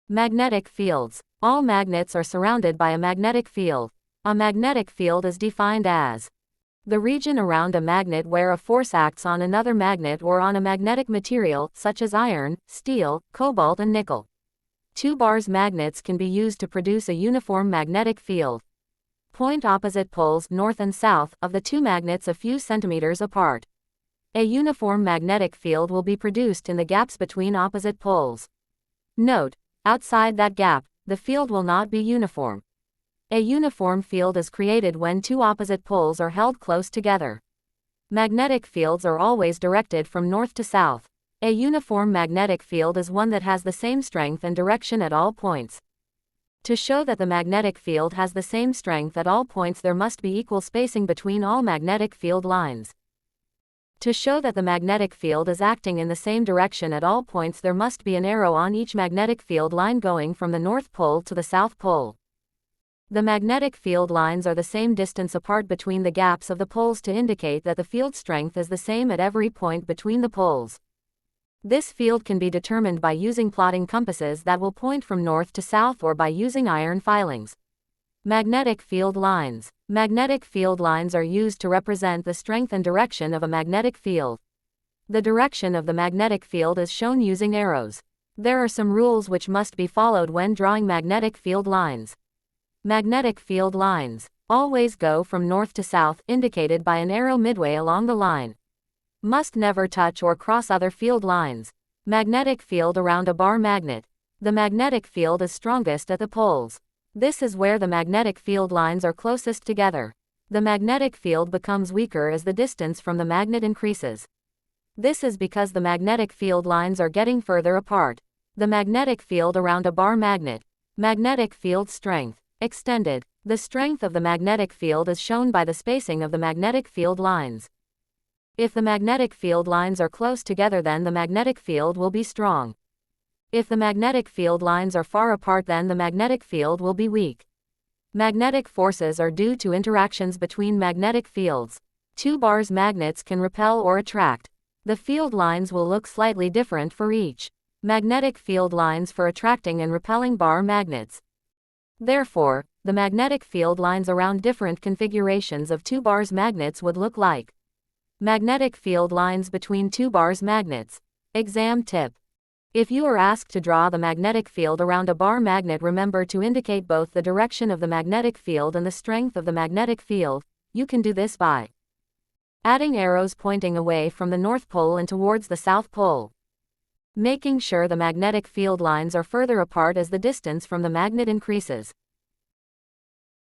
Magnetic fields. All magnets are surrounded by a magnetic field. A magnetic field is defined as the region around a magnet where a force acts on another magnet or on a magnetic material, such as iron, steel, cobalt and nickel. 2 bars magnets can be used to produce a uniform magnetic field. Point opposite poles north and south of the 2 magnets a few centimeters apart. A uniform magnetic field will be produced in the gaps between opposite poles. Note, outside that gap, the field will not be uniform. A uniform field is created when 2 opposite poles are held close together. Magnetic fields are always directed from north to south. A uniform magnetic field is one that has the same strength and direction at all points. To show that the magnetic field has the same strength at all points, there must be equal spacing between all magnetic field lines. To show that the magnetic field is acting in the same direction at all points, there must be an arrow on each magnetic field line going from the North Pole to the South Pole. The magnetic field lines are the same distance apart between the gaps of the poles to indicate that the field strength is the same at every point between the poles. This field can be determined by using plotting compasses that will point from north to south or by using iron filings. Magnetic field lines. Magnetic field lines are used to represent the strength and direction of a magnetic field. The direction of the magnetic field is shown using arrows. There are some rules which must be followed when drawing magnetic field lines. Magnetic field lines always go from north to south, indicated by an arrow midway along the line. Must never touch or cross other field lines. Magnetic field around a bar magnet. The magnetic field is strongest at the poles. This is where the magnetic field lines are closest together. The magnetic field becomes weaker as the distance from the magnet increases. This is because the magnetic field lines are getting further apart. The magnetic field around a bar magnet. Magnetic field strength. Extended. The strength of the magnetic field is shown by the spacing of the magnetic field lines. If the magnetic field lines are close together, then the magnetic field will be strong. If the magnetic field lines are far apart, then the magnetic field will be weak. Magnetic forces are due to interactions between magnetic fields. 2 bars magnets can repel or attract. The field lines will look slightly different for each. Magnetic field lines for attracting and repelling bar magnets. Therefore, the magnetic field lines around different configurations of 2 bars magnets would look like. Magnetic field lines between 2 bars magnets. Exam tip. If you are asked to draw the magnetic field around a bar magnet, remember to indicate both the direction of the magnetic field and the strength of the magnetic field. You can do this by adding arrows pointing away from the North Pole and towards the South Pole. Making sure the magnetic field lines are further apart as the distance from the magnet increases.